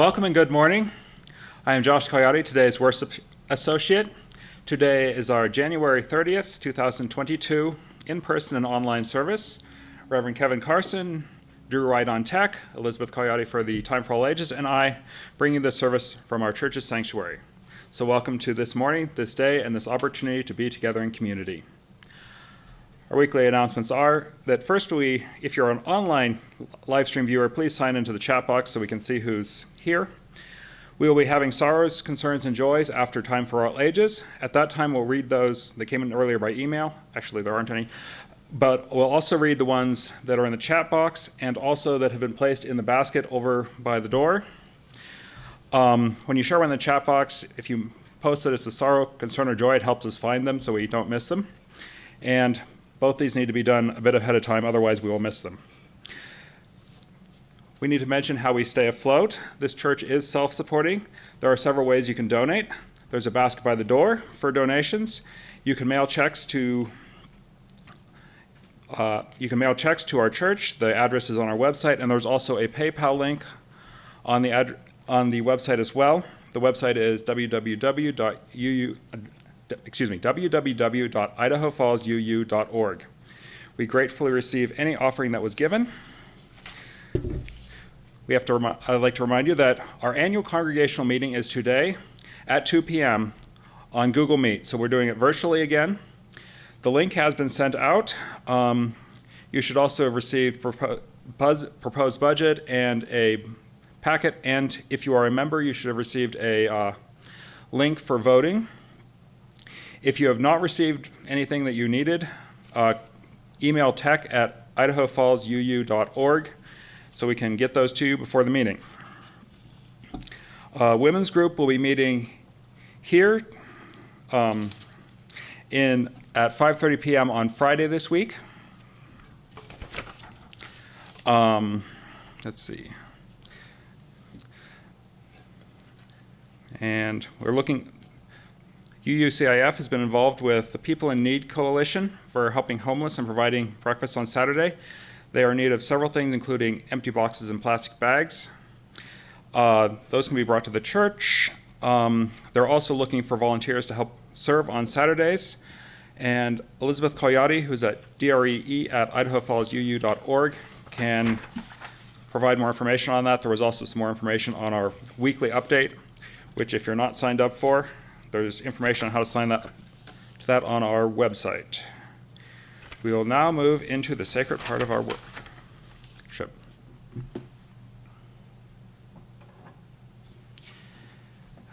Welcome and good morning. I am Josh Coyote, today's worship associate. Today is our January 30th, 2022 in-person and online service. Reverend Kevin Carson, Drew Wright on tech, Elizabeth Coyote for the Time for All Ages, and I bringing this service from our church's sanctuary. So welcome to this morning, this day, and this opportunity to be together in community. Our weekly announcements are that first if you're an online live stream viewer, please sign into the chat box so we can see who's here. We will be having sorrows, concerns, and joys after Time for All Ages. At that time, we'll read those that came in earlier by email. Actually, there aren't any. But we'll also read the ones that are in the chat box and also that have been placed in the basket over by the door. When you share one in the chat box, if you post that it's a sorrow, concern, or joy, it helps us find them so we don't miss them. And both these need to be done a bit ahead of time, otherwise we will miss them. We need to mention how we stay afloat. This church is self-supporting. There are several ways you can donate. There's a basket by the door for donations. You can mail checks to our church. The address is on our website, and there's also a PayPal link on the website as well. The website is www.idahofallsuu.org. We gratefully receive any offering that was given. I'd like to remind you that our annual congregational meeting is today at 2 p.m. on Google Meet. So we're doing it virtually again. The link has been sent out. You should also have received proposed budget and a packet. And if you are a member, you should have received a link for voting. If you have not received anything that you needed, email tech@idahofallsuu.org so we can get those to you before the meeting. Women's group will be meeting here at 5:30 p.m. on Friday this week. Let's see. And we're looking. UUCIF has been involved with the People in Need Coalition for helping homeless and providing breakfast on Saturday. They are in need of several things, including empty boxes and plastic bags. Those can be brought to the church. They're also looking for volunteers to help serve on Saturdays. And Elizabeth Coyote, who's at dree@idahofallsuu.org, can provide more information on that. There was also some more information on our weekly update, which if you're not signed up for, there's information on how to sign to that on our website. We will now move into the sacred part of our worship.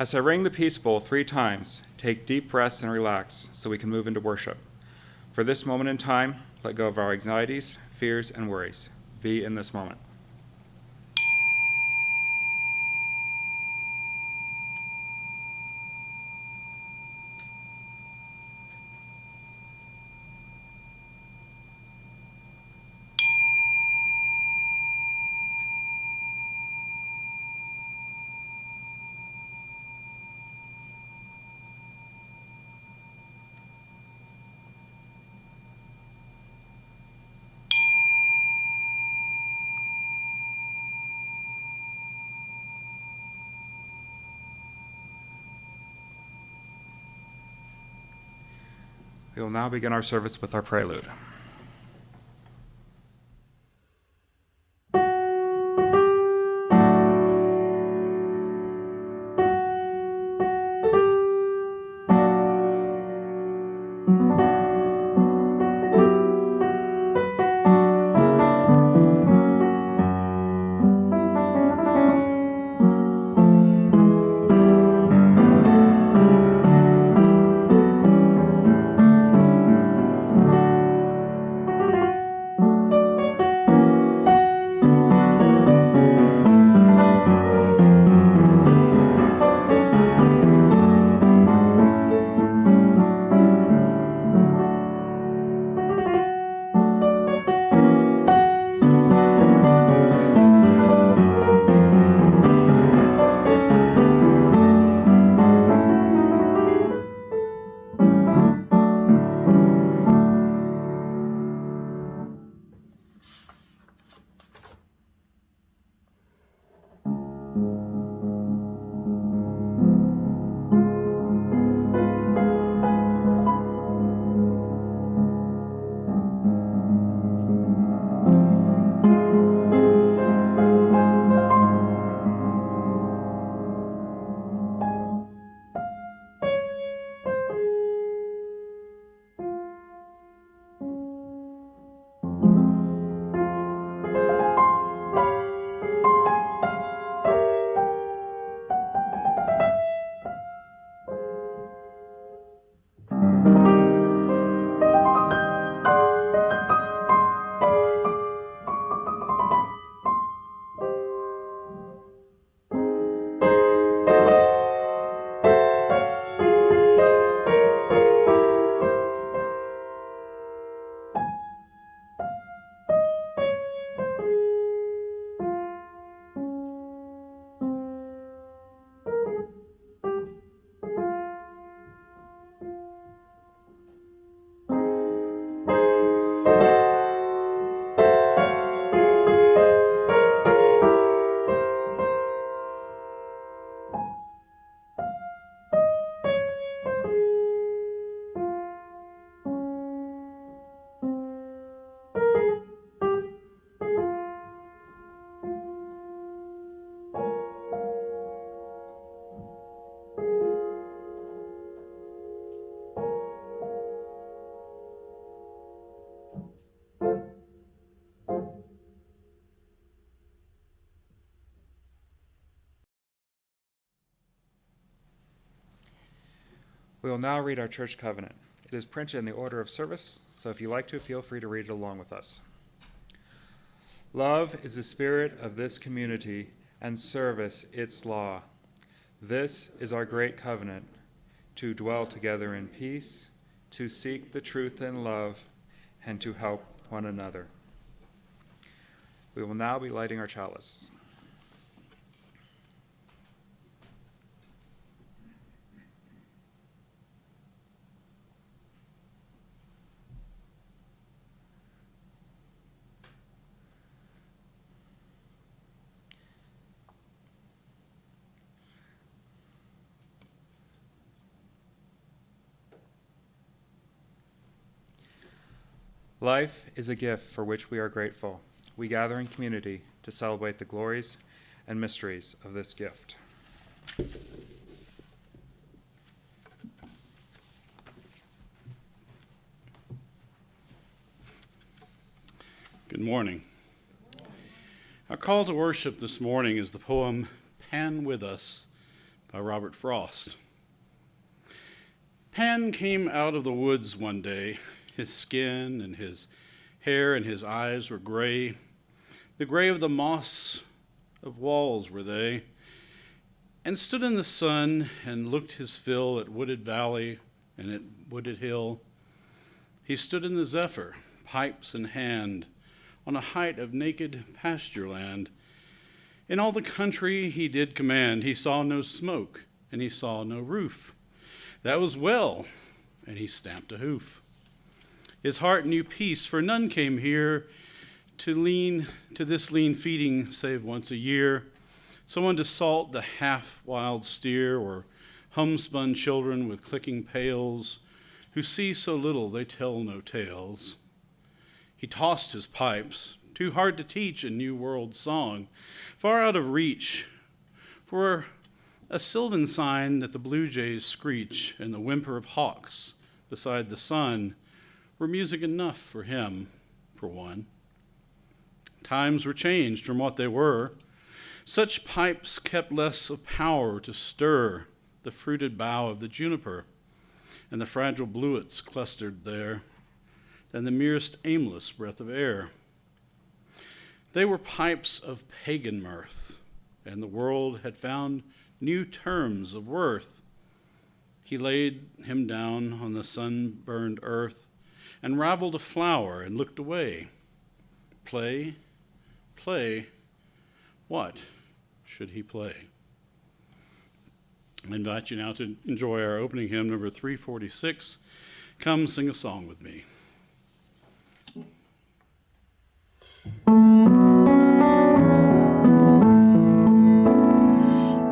As I ring the peace bowl 3 times, take deep breaths and relax so we can move into worship. For this moment in time, let go of our anxieties, fears, and worries. Be in this moment. We will now begin our service with our prelude. We will now read our church covenant. It is printed in the order of service, so if you like to, feel free to read it along with us. Love is the spirit of this community, and service its law. This is our great covenant, to dwell together in peace, to seek the truth in love, and to help one another. We will now be lighting our chalice. Life is a gift for which we are grateful. We gather in community to celebrate the glories and mysteries of this gift. Good morning. Our call to worship this morning is the poem Pan With Us by Robert Frost. Pan came out of the woods one day. His skin and his hair and his eyes were gray. The gray of the moss of walls were they, and stood in the sun and looked his fill at wooded valley and at wooded hill. He stood in the zephyr, pipes in hand, on a height of naked pasture land. In all the country he did command. He saw no smoke, and he saw no roof. That was well, and he stamped a hoof. His heart knew peace, for none came here to this lean feeding save once a year. Someone to salt the half-wild steer, or homespun children with clicking pails, who see so little they tell no tales. He tossed his pipes, too hard to teach a new world song, far out of reach, for a sylvan sign that the blue jays screech and the whimper of hawks beside the sun were music enough for him, for one. Times were changed from what they were. Such pipes kept less of power to stir the fruited bough of the juniper, and the fragile bluets clustered there, than the merest aimless breath of air. They were pipes of pagan mirth, and the world had found new terms of worth. He laid him down on the sun-burned earth, and raveled a flower and looked away. Play, play, what should he play? I invite you now to enjoy our opening hymn, number 346, Come Sing a Song With Me.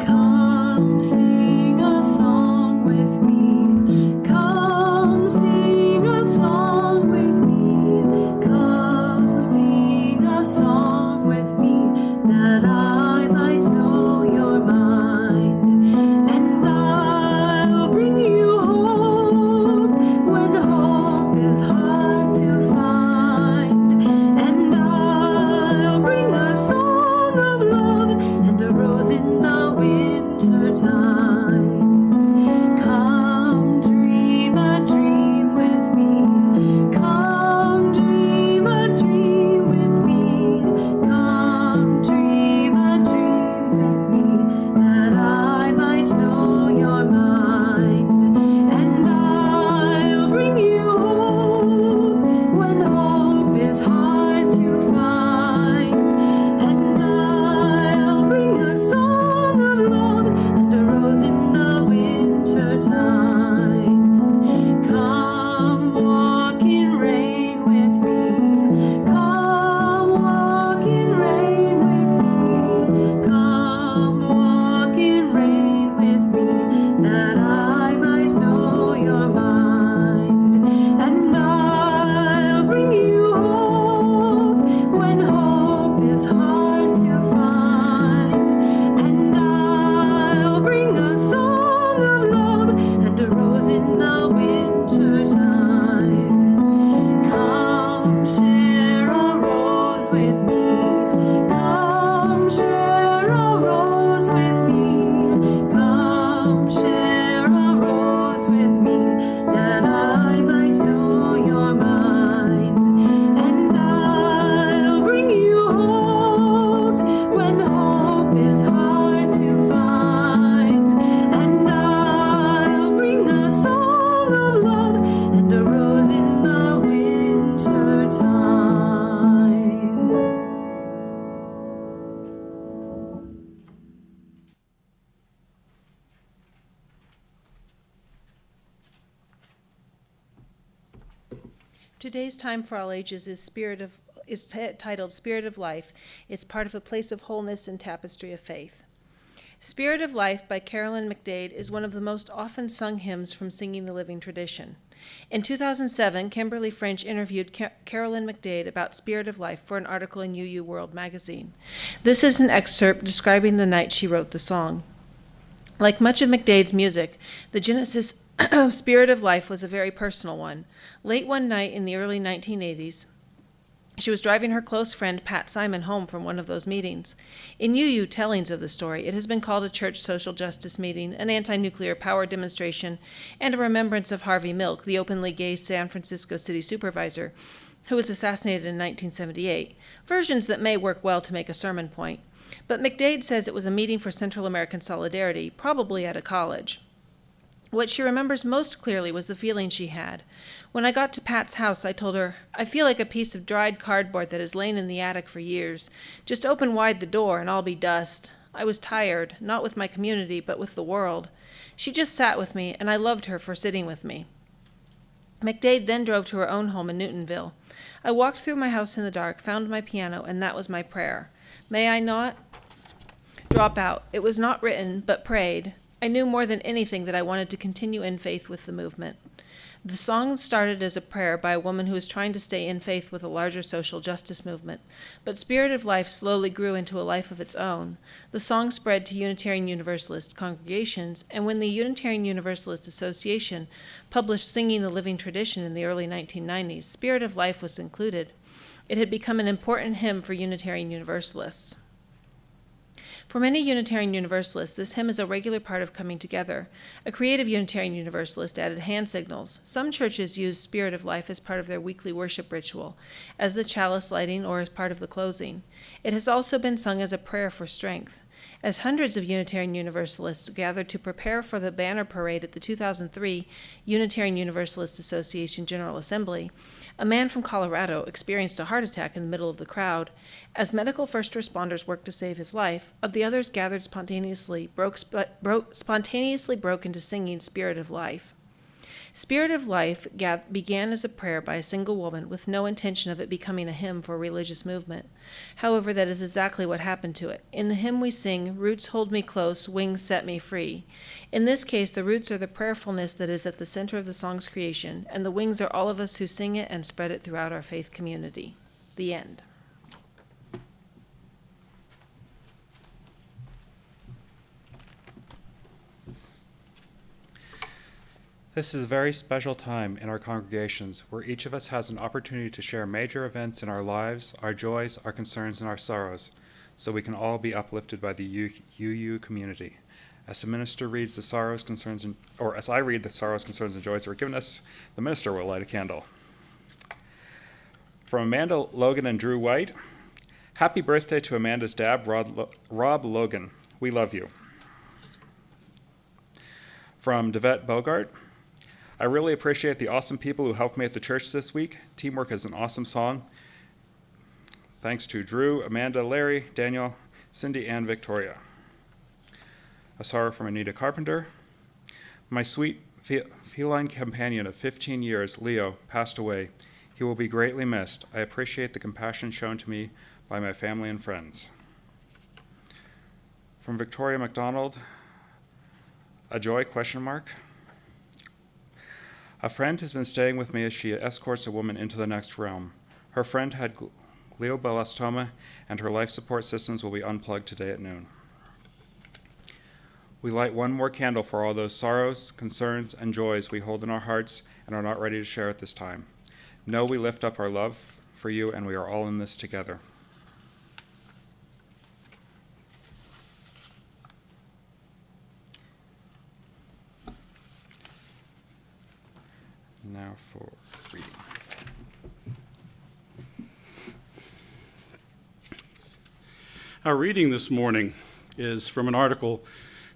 Come sing a song with me. Come sing a song with me. Come sing a song with me, that I might know your mind. And I'll bring you hope when hope is hard to find. And I'll bring a song of love and a rose in the winter time. Come dream a dream with me. Come dream a dream with me. Come dream a dream with me, that I might know your mind. And I'll bring you hope when hope is hard to find. And I'll bring a song of love and a rose in the winter time. Come walk in rain with me. Come walk in rain with me. Come walk in rain with me, that I might know your mind. And I'll bring you hope when hope is hard to find. And I'll bring a song of love and a rose in the winter time. Come share a rose with me. Come share a rose with me. Come share a rose with me, Today's Time for All Ages is titled Spirit of Life. It's part of A Place of Wholeness and Tapestry of Faith. Spirit of Life by Carolyn McDade is one of the most often sung hymns from Singing the Living Tradition. In 2007, Kimberly French interviewed Carolyn McDade about Spirit of Life for an article in UU World magazine. This is an excerpt describing the night she wrote the song. Like much of McDade's music, the genesis of Spirit of Life was a very personal one. Late one night in the early 1980s, she was driving her close friend Pat Simon home from one of those meetings. In UU tellings of the story, it has been called a church social justice meeting, an anti-nuclear power demonstration, and a remembrance of Harvey Milk, the openly gay San Francisco city supervisor, who was assassinated in 1978, versions that may work well to make a sermon point. But McDade says it was a meeting for Central American solidarity, probably at a college. What she remembers most clearly was the feeling she had. When I got to Pat's house, I told her, "I feel like a piece of dried cardboard that has lain in the attic for years. Just open wide the door and I'll be dust." I was tired, not with my community, but with the world. She just sat with me, and I loved her for sitting with me. McDade then drove to her own home in Newtonville. I walked through my house in the dark, found my piano, and that was my prayer. May I not drop out. It was not written, but prayed. I knew more than anything that I wanted to continue in faith with the movement. The song started as a prayer by a woman who was trying to stay in faith with a larger social justice movement, but Spirit of Life slowly grew into a life of its own. The song spread to Unitarian Universalist congregations, and when the Unitarian Universalist Association published Singing the Living Tradition in the early 1990s, Spirit of Life was included. It had become an important hymn for Unitarian Universalists. For many Unitarian Universalists, this hymn is a regular part of coming together. A creative Unitarian Universalist added hand signals. Some churches use Spirit of Life as part of their weekly worship ritual, as the chalice lighting or as part of the closing. It has also been sung as a prayer for strength. As hundreds of Unitarian Universalists gathered to prepare for the banner parade at the 2003 Unitarian Universalist Association General Assembly, a man from Colorado experienced a heart attack in the middle of the crowd. As medical first responders worked to save his life, of the others gathered spontaneously broke into singing Spirit of Life. Spirit of Life began as a prayer by a single woman with no intention of it becoming a hymn for a religious movement. However, that is exactly what happened to it. In the hymn we sing, "Roots hold me close, wings set me free." In this case, the roots are the prayerfulness that is at the center of the song's creation, and the wings are all of us who sing it and spread it throughout our faith community. The end. This is a very special time in our congregations where each of us has an opportunity to share major events in our lives, our joys, our concerns, and our sorrows, so we can all be uplifted by the UU community. As the minister reads the sorrows, concerns, or as I read the sorrows, concerns, and joys that were given us, the minister will light a candle. From Amanda Logan and Drew White, happy birthday to Amanda's dad, Rob Logan. We love you. From Devette Bogart, I really appreciate the awesome people who helped me at the church this week. Teamwork is an awesome song. Thanks to Drew, Amanda, Larry, Daniel, Cindy, and Victoria. A sorrow from Anita Carpenter. My sweet feline companion of 15 years, Leo, passed away. He will be greatly missed. I appreciate the compassion shown to me by my family and friends. From Victoria McDonald, a joy ? A friend has been staying with me as she escorts a woman into the next realm. Her friend had glioblastoma, and her life support systems will be unplugged today at noon. We light one more candle for all those sorrows, concerns, and joys we hold in our hearts and are not ready to share at this time. Know we lift up our love for you, and we are all in this together. Now for reading. Our reading this morning is from an article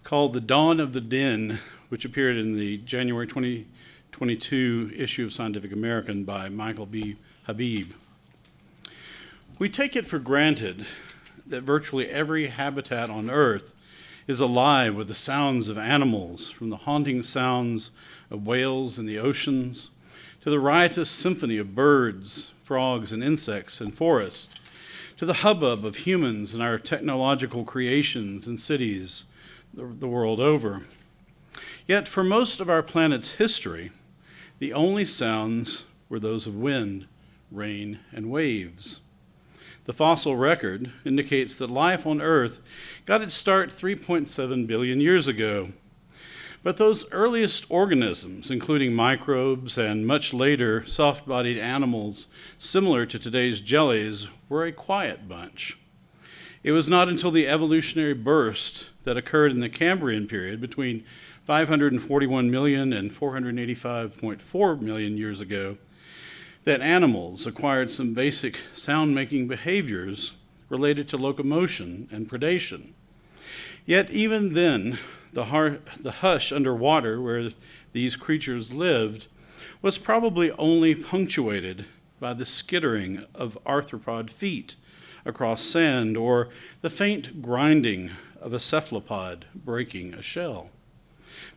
called The Dawn of the Den, which appeared in the January 2022 issue of Scientific American by Michael B. Habib. We take it for granted that virtually every habitat on Earth is alive with the sounds of animals, from the haunting sounds of whales in the oceans to the riotous symphony of birds, frogs, and insects in forests, to the hubbub of humans and our technological creations and cities the world over. Yet for most of our planet's history, the only sounds were those of wind, rain, and waves. The fossil record indicates that life on Earth got its start 3.7 billion years ago. But those earliest organisms, including microbes and much later soft-bodied animals similar to today's jellies, were a quiet bunch. It was not until the evolutionary burst that occurred in the Cambrian period between 541 million and 485.4 million years ago that animals acquired some basic sound-making behaviors related to locomotion and predation. Yet even then, the hush underwater where these creatures lived was probably only punctuated by the skittering of arthropod feet across sand or the faint grinding of a cephalopod breaking a shell.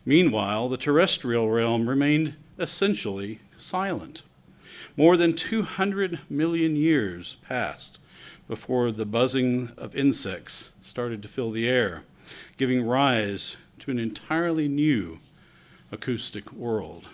Meanwhile, the terrestrial realm remained essentially silent. More than 200 million years passed before the buzzing of insects started to fill the air, giving rise to an entirely new acoustic world.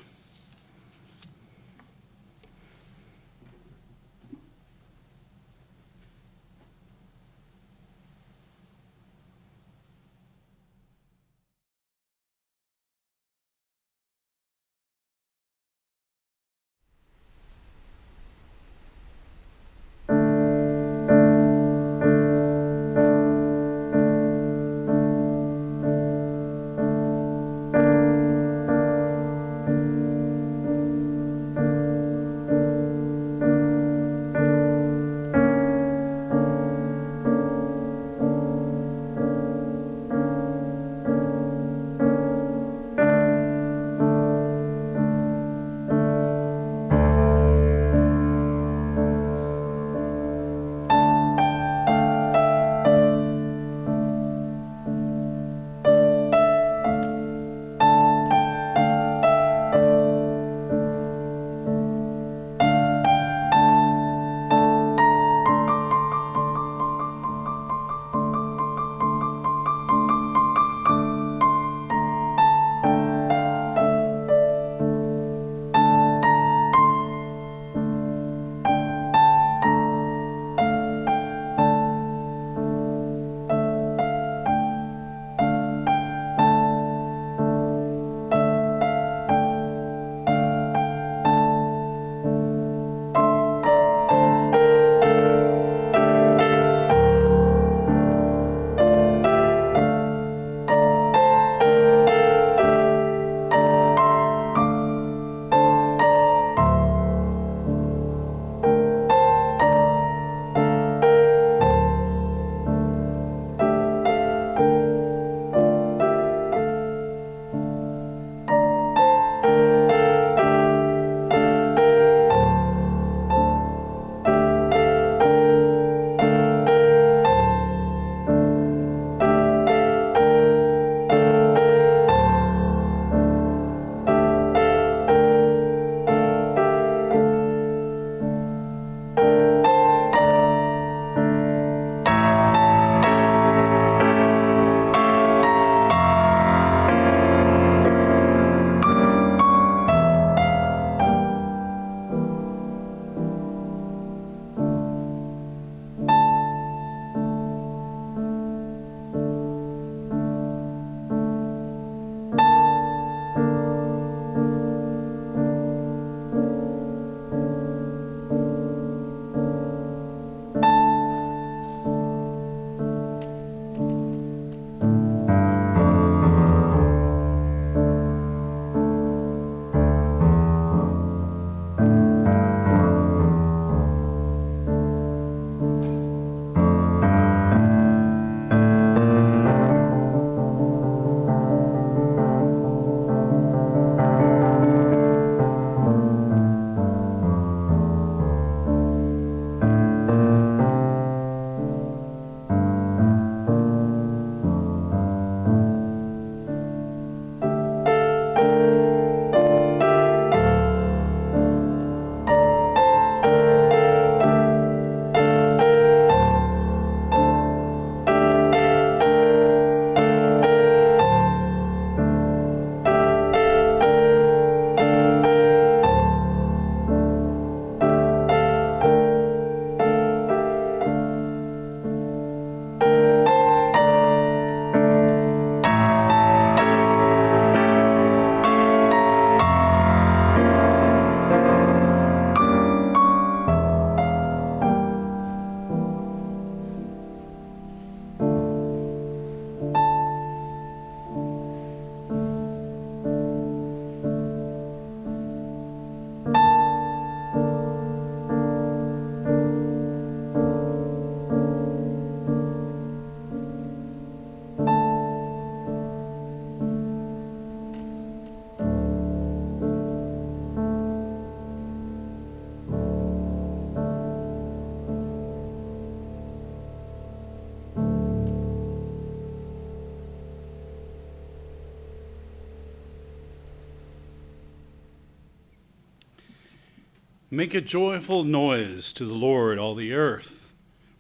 Make a joyful noise to the Lord, all the earth.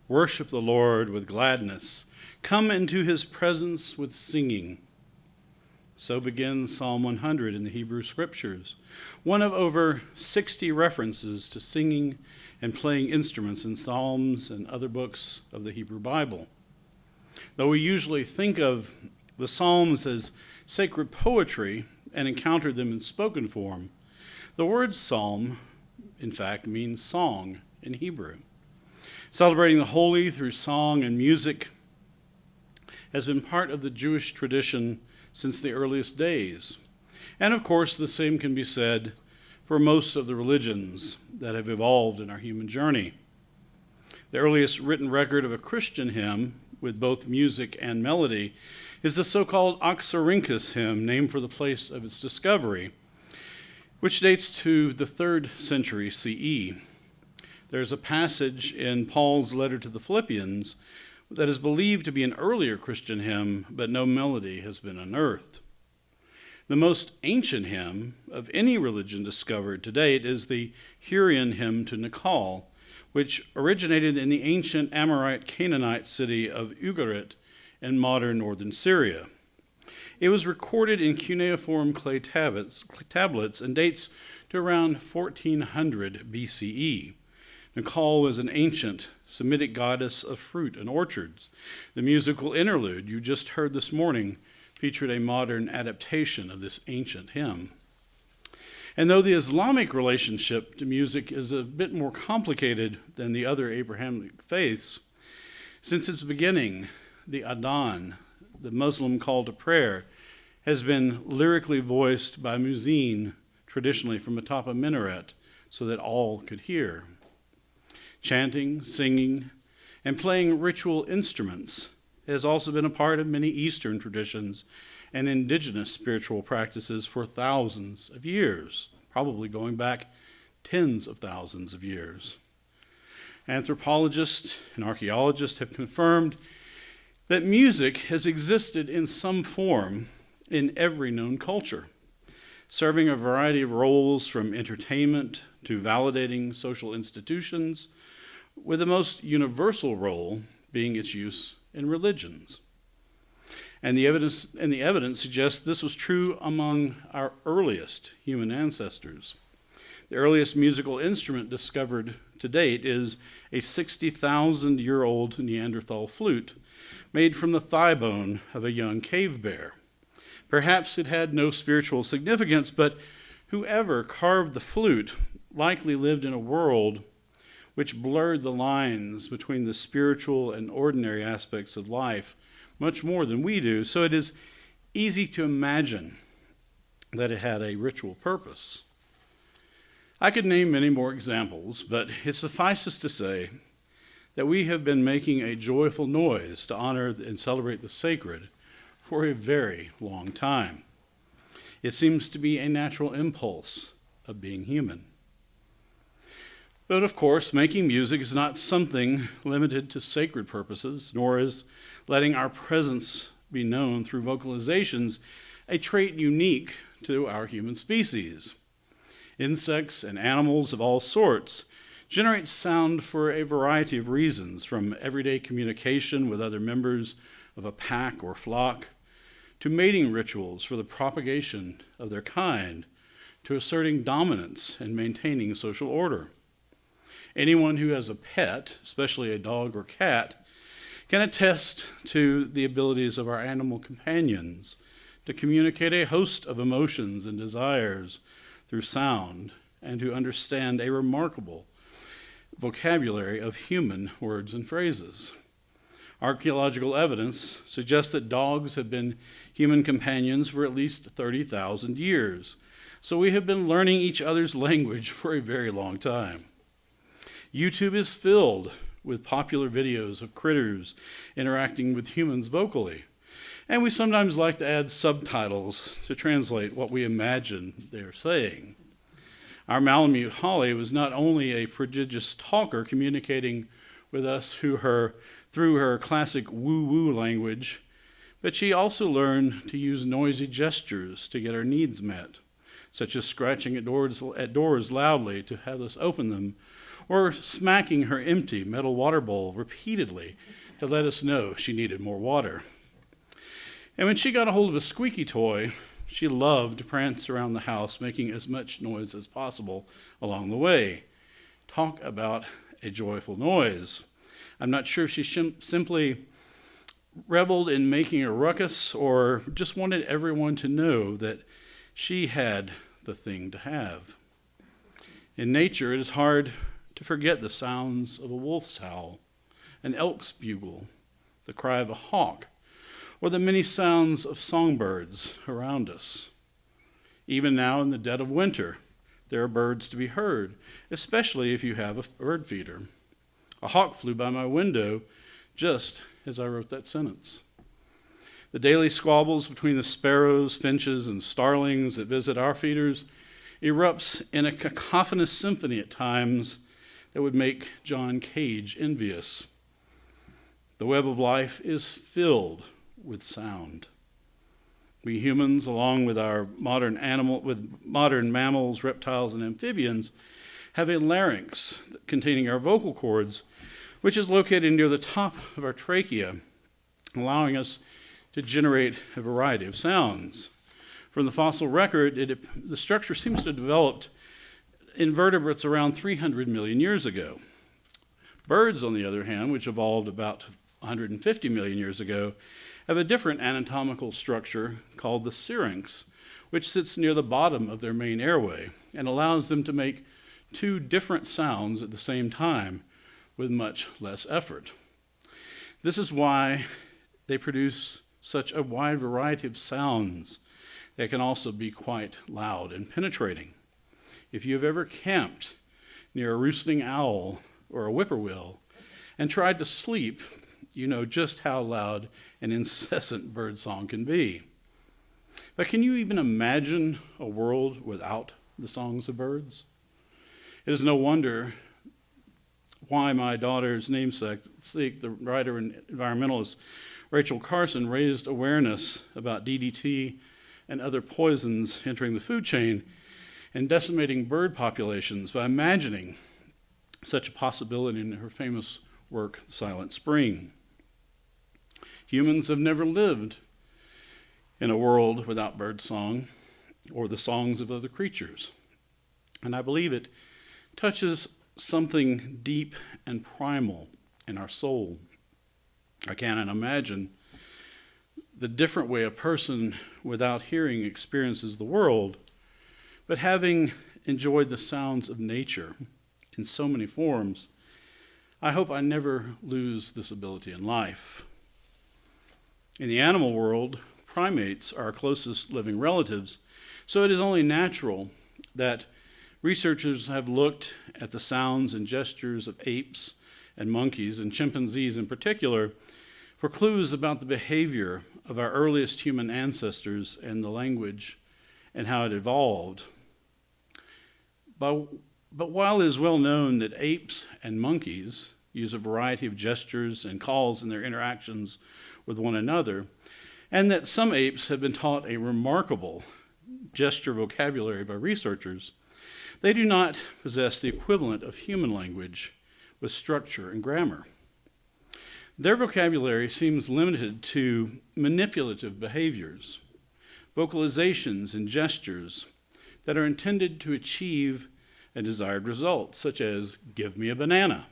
Worship the Lord with gladness. Come into his presence with singing. So begins Psalm 100 in the Hebrew Scriptures, one of over 60 references to singing and playing instruments in Psalms and other books of the Hebrew Bible. Though we usually think of the Psalms as sacred poetry and encounter them in spoken form, the word psalm, in fact, means song in Hebrew. Celebrating the holy through song and music has been part of the Jewish tradition since the earliest days. And of course, the same can be said for most of the religions that have evolved in our human journey. The earliest written record of a Christian hymn with both music and melody is the so-called Oxyrhynchus hymn, named for the place of its discovery, which dates to the 3rd century CE. There's a passage in Paul's letter to the Philippians that is believed to be an earlier Christian hymn, but no melody has been unearthed. The most ancient hymn of any religion discovered to date is the Hurrian hymn to Nikal, which originated in the ancient Amorite Canaanite city of Ugarit in modern northern Syria. It was recorded in cuneiform clay tablets and dates to around 1400 BCE. Nikal was an ancient Semitic goddess of fruit and orchards. The musical interlude you just heard this morning featured a modern adaptation of this ancient hymn. And though the Islamic relationship to music is a bit more complicated than the other Abrahamic faiths, since its beginning, the Adhan, the Muslim call to prayer, has been lyrically voiced by muezzin, traditionally from atop a minaret, so that all could hear. Chanting, singing, and playing ritual instruments has also been a part of many Eastern traditions and indigenous spiritual practices for thousands of years, probably going back tens of thousands of years. Anthropologists and archaeologists have confirmed that music has existed in some form in every known culture, serving a variety of roles from entertainment to validating social institutions, with the most universal role being its use in religions. And the evidence suggests this was true among our earliest human ancestors. The earliest musical instrument discovered to date is a 60,000-year-old Neanderthal flute made from the thigh bone of a young cave bear. Perhaps it had no spiritual significance, but whoever carved the flute likely lived in a world which blurred the lines between the spiritual and ordinary aspects of life much more than we do, so it is easy to imagine that it had a ritual purpose. I could name many more examples, but it suffices to say that we have been making a joyful noise to honor and celebrate the sacred for a very long time. It seems to be a natural impulse of being human. But of course, making music is not something limited to sacred purposes, nor is letting our presence be known through vocalizations a trait unique to our human species. Insects and animals of all sorts generate sound for a variety of reasons, from everyday communication with other members of a pack or flock, to mating rituals for the propagation of their kind, to asserting dominance and maintaining social order. Anyone who has a pet, especially a dog or cat, can attest to the abilities of our animal companions to communicate a host of emotions and desires through sound, and to understand a remarkable vocabulary of human words and phrases. Archaeological evidence suggests that dogs have been human companions for at least 30,000 years, so we have been learning each other's language for a very long time. YouTube is filled with popular videos of critters interacting with humans vocally, and we sometimes like to add subtitles to translate what we imagine they're saying. Our Malamute Holly was not only a prodigious talker communicating with us through her classic woo-woo language, but she also learned to use noisy gestures to get her needs met, such as scratching at doors loudly to have us open them, or smacking her empty metal water bowl repeatedly to let us know she needed more water. And when she got a hold of a squeaky toy, she loved to prance around the house, making as much noise as possible along the way. Talk about a joyful noise. I'm not sure if she simply reveled in making a ruckus or just wanted everyone to know that she had the thing to have. In nature, it is hard to forget the sounds of a wolf's howl, an elk's bugle, the cry of a hawk, or the many sounds of songbirds around us. Even now in the dead of winter, there are birds to be heard, especially if you have a bird feeder. A hawk flew by my window just as I wrote that sentence. The daily squabbles between the sparrows, finches, and starlings that visit our feeders erupts in a cacophonous symphony at times that would make John Cage envious. The web of life is filled with sound. We humans, along with our modern mammals, reptiles, and amphibians, have a larynx containing our vocal cords, which is located near the top of our trachea, allowing us to generate a variety of sounds. From the fossil record, the structure seems to have developed in vertebrates around 300 million years ago. Birds, on the other hand, which evolved about 150 million years ago, have a different anatomical structure called the syrinx, which sits near the bottom of their main airway and allows them to make two different sounds at the same time with much less effort. This is why they produce such a wide variety of sounds that can also be quite loud and penetrating. If you have ever camped near a roosting owl or a whippoorwill and tried to sleep, you know just how loud an incessant birdsong can be. But can you even imagine a world without the songs of birds? It is no wonder why my daughter's namesake, the writer and environmentalist Rachel Carson, raised awareness about DDT and other poisons entering the food chain and decimating bird populations by imagining such a possibility in her famous work, Silent Spring. Humans have never lived in a world without birdsong or the songs of other creatures. And I believe it touches something deep and primal in our soul. I cannot imagine the different way a person without hearing experiences the world, but having enjoyed the sounds of nature in so many forms, I hope I never lose this ability in life. In the animal world, primates are our closest living relatives, so it is only natural that researchers have looked at the sounds and gestures of apes and monkeys, and chimpanzees in particular, for clues about the behavior of our earliest human ancestors and the language and how it evolved. But while it is well known that apes and monkeys use a variety of gestures and calls in their interactions with one another, and that some apes have been taught a remarkable gesture vocabulary by researchers, they do not possess the equivalent of human language with structure and grammar. Their vocabulary seems limited to manipulative behaviors, vocalizations, and gestures that are intended to achieve a desired result, such as, "Give me a banana."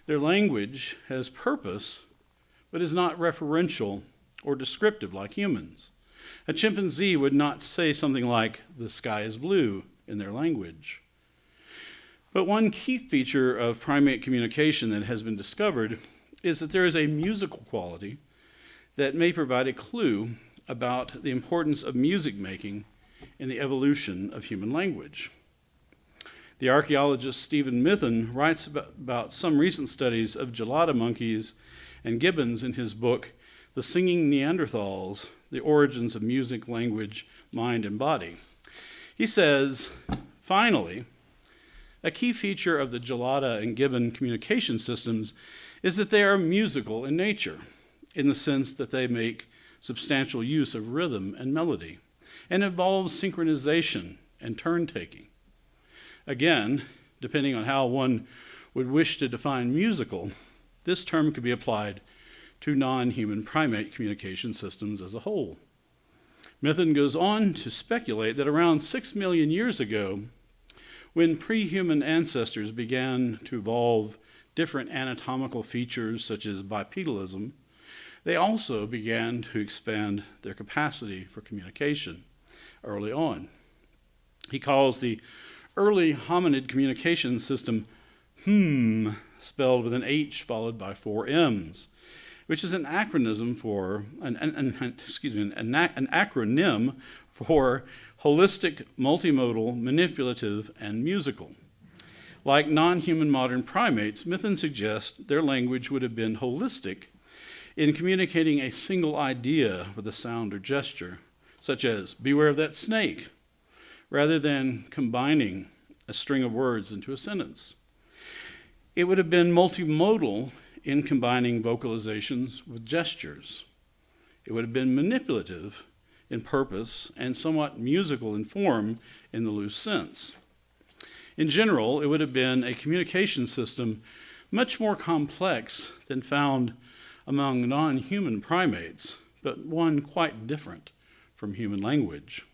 Their language has purpose, but is not referential or descriptive like humans. A chimpanzee would not say something like, "The sky is blue," in their language. But one key feature of primate communication that has been discovered is that there is a musical quality that may provide a clue about the importance of music making in the evolution of human language. The archaeologist Stephen Mithen writes about some recent studies of gelada monkeys and gibbons in his book, The Singing Neanderthals, The Origins of Music, Language, Mind, and Body. He says, finally, a key feature of the gelada and gibbon communication systems is that they are musical in nature, in the sense that they make substantial use of rhythm and melody, and involves synchronization and turn-taking. Again, depending on how one would wish to define musical, this term could be applied to non-human primate communication systems as a whole. Mithun goes on to speculate that around 6 million years ago, when pre-human ancestors began to evolve different anatomical features such as bipedalism, they also began to expand their capacity for communication early on. He calls the early hominid communication system spelled with an H followed by 4 M's, which is an acronym for an acronym for holistic, multimodal, manipulative, and musical. Like non-human modern primates, Mithun suggests their language would have been holistic in communicating a single idea with a sound or gesture, such as beware of that snake, rather than combining a string of words into a sentence. It would have been multimodal in combining vocalizations with gestures. It would have been manipulative in purpose and somewhat musical in form in the loose sense. In general, it would have been a communication system much more complex than found among non-human primates, but one quite different from human language.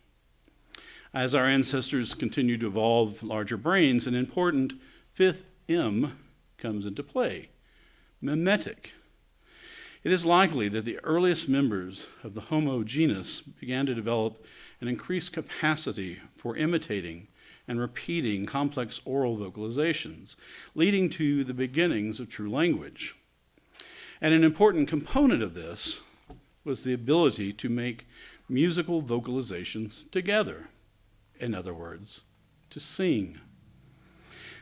As our ancestors continued to evolve larger brains, an important 5th M comes into play: mimetic. It is likely that the earliest members of the Homo genus began to develop an increased capacity for imitating and repeating complex oral vocalizations, leading to the beginnings of true language. And an important component of this was the ability to make musical vocalizations together. In other words, to sing.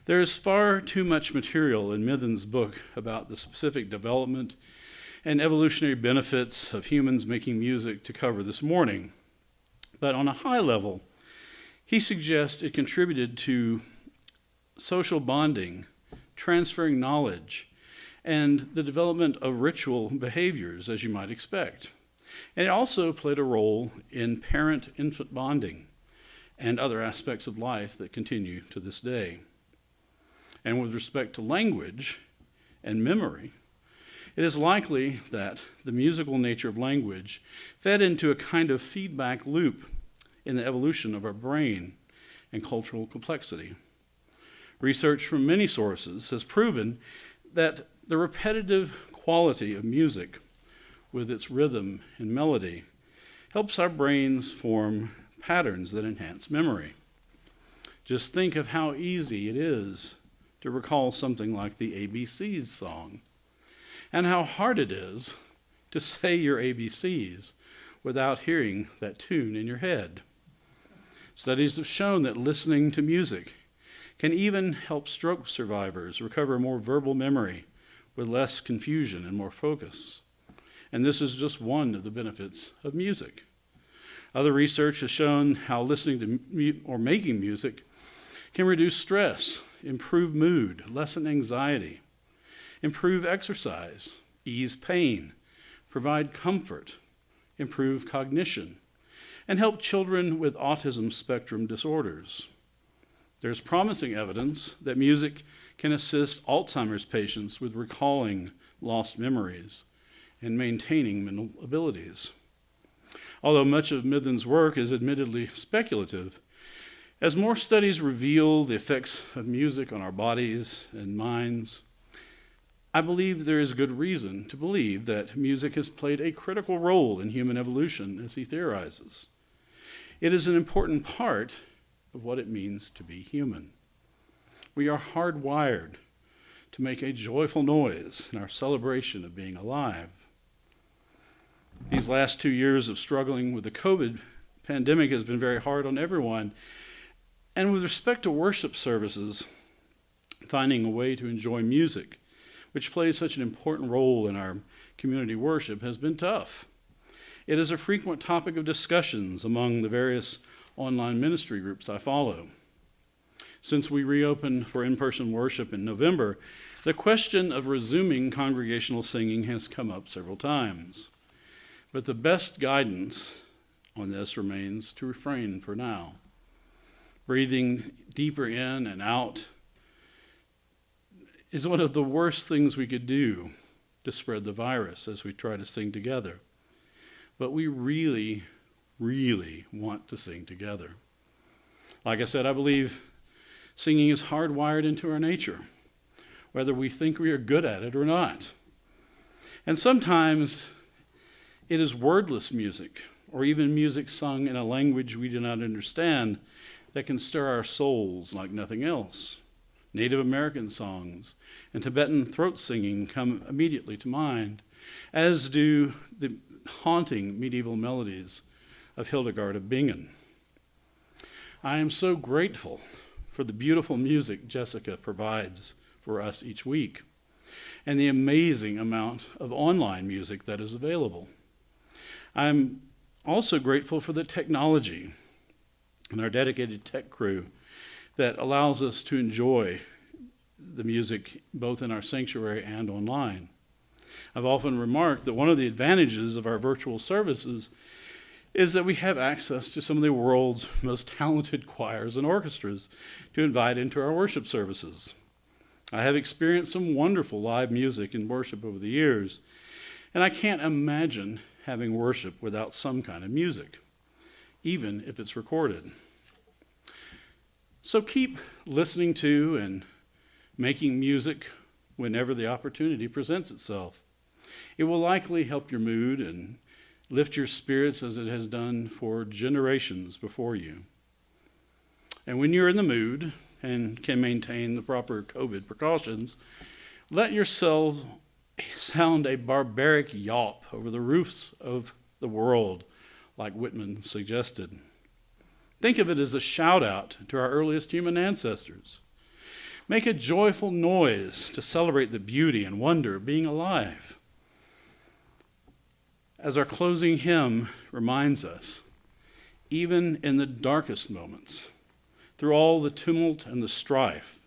There is far too much material in Mithun's book about the specific development and evolutionary benefits of humans making music to cover this morning. But on a high level, he suggests it contributed to social bonding, transferring knowledge, and the development of ritual behaviors, as you might expect. And it also played a role in parent-infant bonding and other aspects of life that continue to this day. And with respect to language and memory, it is likely that the musical nature of language fed into a kind of feedback loop in the evolution of our brain and cultural complexity. Research from many sources has proven that the repetitive quality of music, with its rhythm and melody, helps our brains form patterns that enhance memory. Just think of how easy it is to recall something like the ABCs song, and how hard it is to say your ABCs without hearing that tune in your head. Studies have shown that listening to music can even help stroke survivors recover more verbal memory with less confusion and more focus. And this is just one of the benefits of music. Other research has shown how listening to or making music can reduce stress, improve mood, lessen anxiety, improve exercise, ease pain, provide comfort, improve cognition, and help children with autism spectrum disorders. There's promising evidence that music can assist Alzheimer's patients with recalling lost memories and maintaining mental abilities. Although much of Mithun's work is admittedly speculative, as more studies reveal the effects of music on our bodies and minds, I believe there is good reason to believe that music has played a critical role in human evolution, as he theorizes. It is an important part of what it means to be human. We are hardwired to make a joyful noise in our celebration of being alive. These last 2 years of struggling with the COVID pandemic has been very hard on everyone. And with respect to worship services, finding a way to enjoy music, which plays such an important role in our community worship, has been tough. It is a frequent topic of discussions among the various online ministry groups I follow. Since we reopened for in-person worship in November, the question of resuming congregational singing has come up several times. But the best guidance on this remains to refrain for now. Breathing deeper in and out is one of the worst things we could do to spread the virus as we try to sing together. But we really, really want to sing together. Like I said, I believe singing is hardwired into our nature, whether we think we are good at it or not. And sometimes it is wordless music, or even music sung in a language we do not understand, that can stir our souls like nothing else. Native American songs and Tibetan throat singing come immediately to mind, as do the haunting medieval melodies of Hildegard of Bingen. I am so grateful for the beautiful music Jessica provides for us each week, and the amazing amount of online music that is available. I'm also grateful for the technology and our dedicated tech crew that allows us to enjoy the music both in our sanctuary and online. I've often remarked that one of the advantages of our virtual services is that we have access to some of the world's most talented choirs and orchestras to invite into our worship services. I have experienced some wonderful live music in worship over the years, and I can't imagine having worship without some kind of music, even if it's recorded. So keep listening to and making music whenever the opportunity presents itself. It will likely help your mood and lift your spirits as it has done for generations before you. And when you're in the mood and can maintain the proper COVID precautions, let yourself sound a barbaric yawp over the roofs of the world, like Whitman suggested. Think of it as a shout out to our earliest human ancestors. Make a joyful noise to celebrate the beauty and wonder of being alive. As our closing hymn reminds us, even in the darkest moments, through all the tumult and the strife,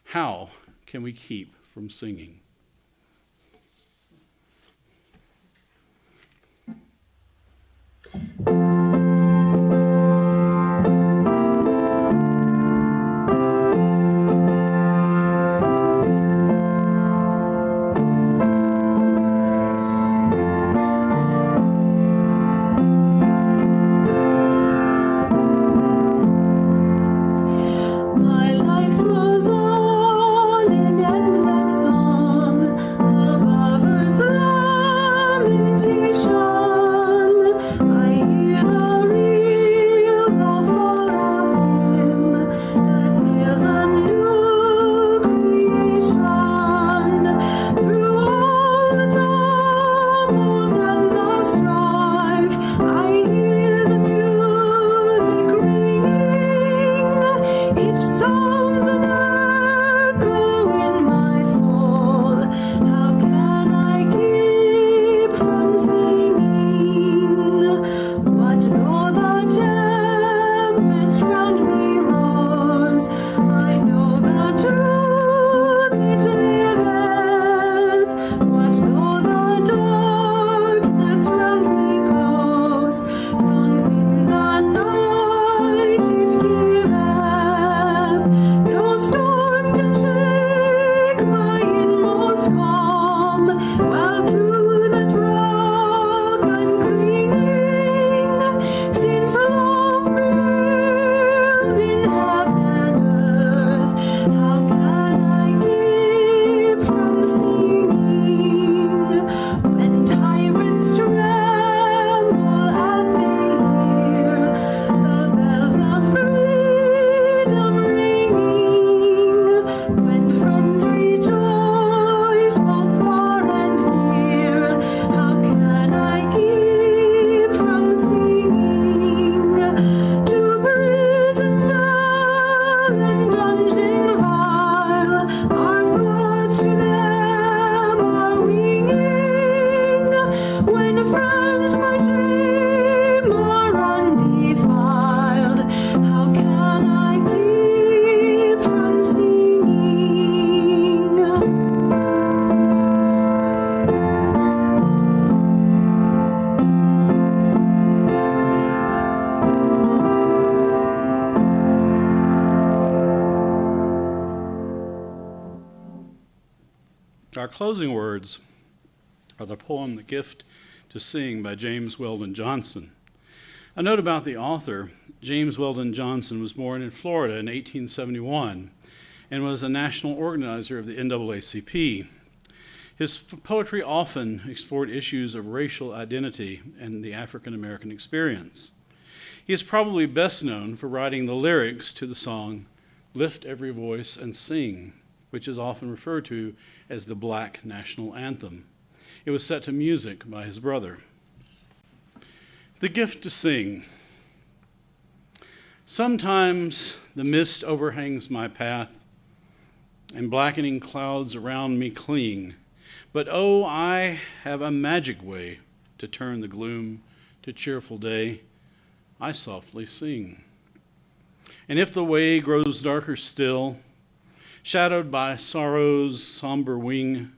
how can we keep from singing? My life flows on in endless song. Our closing words are the poem The Gift to Sing by James Weldon Johnson. A note about the author: James Weldon Johnson was born in Florida in 1871 and was a national organizer of the NAACP. His poetry often explored issues of racial identity and the African American experience. He is probably best known for writing the lyrics to the song "Lift Every Voice and Sing," which is often referred to as the Black National Anthem. It was set to music by his brother. The Gift to Sing. Sometimes the mist overhangs my path, and blackening clouds around me cling. But oh, I have a magic way to turn the gloom to cheerful day. I softly sing. And if the way grows darker still, shadowed by sorrow's somber wing,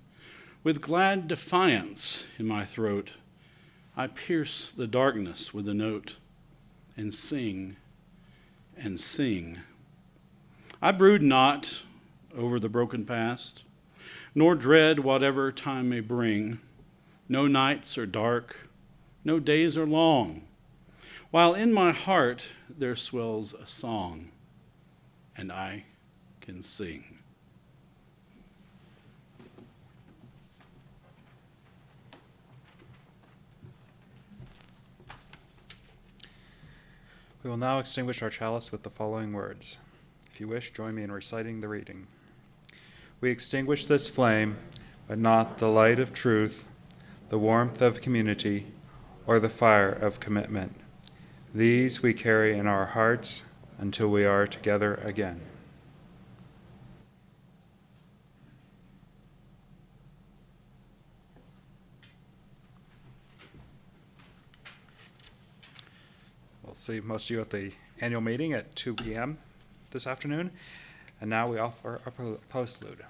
with glad defiance in my throat, I pierce the darkness with a note and sing and sing. I brood not over the broken past, nor dread whatever time may bring. No nights are dark, no days are long, while in my heart there swells a song, and I can sing. We will now extinguish our chalice with the following words. If you wish, join me in reciting the reading. We extinguish this flame, but not the light of truth, the warmth of community, or the fire of commitment. These we carry in our hearts until we are together again. We'll see most of you at the annual meeting at 2 p.m. this afternoon. And now we offer a postlude.